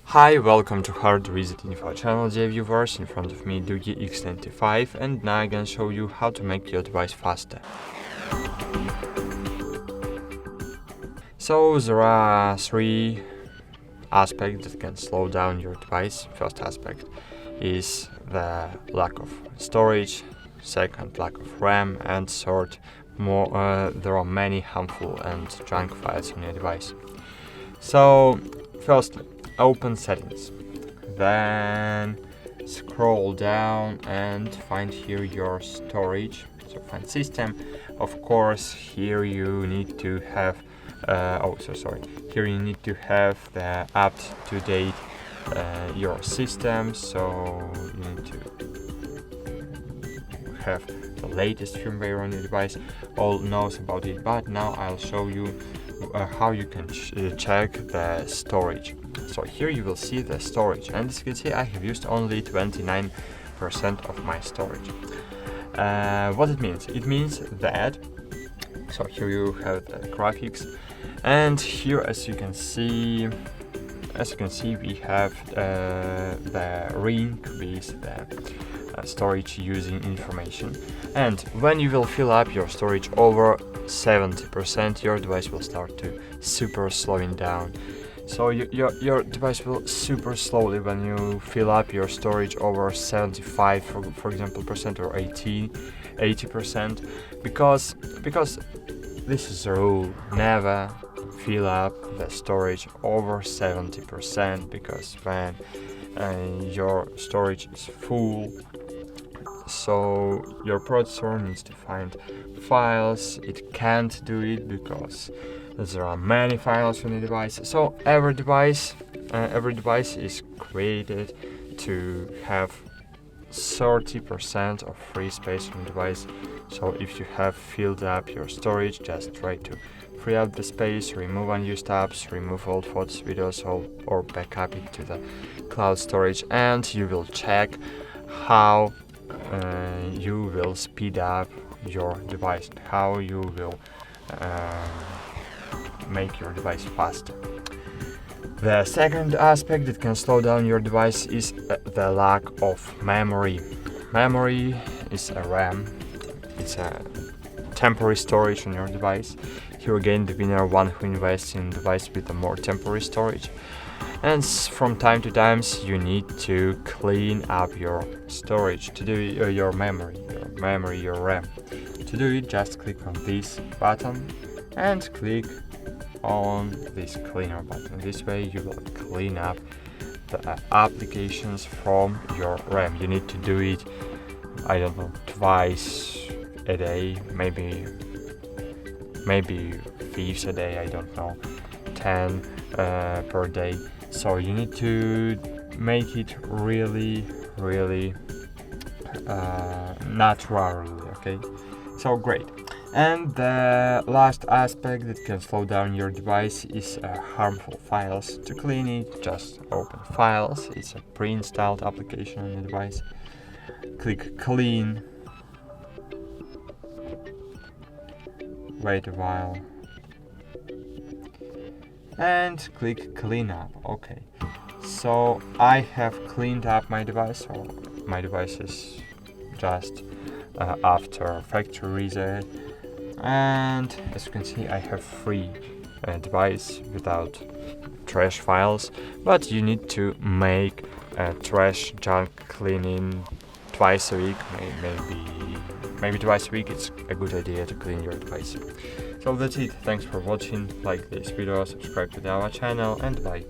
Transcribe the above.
Hi, welcome to HardReset.Info channel, dear viewers. In front of me DOOGEE X95, and now I'm gonna show you how to make your device faster. So there are three aspects that can slow down your device. First aspect is the lack of storage, second lack of RAM, and third there are many harmful and junk files on your device. So firstly, open settings, then scroll down and find here your storage. So find system. Of course, here you need to have here you need to have the up-to-date your system, so you need to have the latest firmware on your device. All knows about it, but now I'll show you how you can check the storage. So here you will see the storage, and as you can see, I have used only 29% of my storage. What it means? It means that, so here you have the graphics, and here as you can see we have the ring with the storage using information. And when you will fill up your storage over 70%, your device will start to super slowing down. So your device will super slowly when you fill up your storage over 75 for example percent, or 80%, because this is a rule. Never fill up the storage over 70%, because when your storage is full, so your processor needs to find files. It can't do it because there are many files on the device. So every device is created to have 30% of free space on the device. So if you have filled up your storage, just try to free up the space, remove unused apps, remove old photos, videos, or backup it to the cloud storage, and you will check how you will speed up your device, how you will make your device faster. The second aspect that can slow down your device is the lack of memory. Memory is a RAM. It's a temporary storage on your device. Here again, the winner, one who invests in device with a more temporary storage. And from time to time, you need to clean up your storage to do your memory, your RAM. To do it, just click on this button and click on this cleaner button. This way you will clean up the applications from your RAM. You need to do it, I don't know, twice a day, maybe 5 a day, I don't know, 10 per day. So you need to make it really naturally, okay? So great. And the last aspect that can slow down your device is harmful files. To clean it, just open Files. It's a pre-installed application on the device. Click Clean. Wait a while. And click Clean Up. Okay. So I have cleaned up my device. So my device is just after factory reset. And as you can see, I have free device without trash files, but you need to make trash junk cleaning twice a week. Maybe twice a week it's a good idea to clean your device. So that's it. Thanks for watching. Like this video, subscribe to our channel, and bye.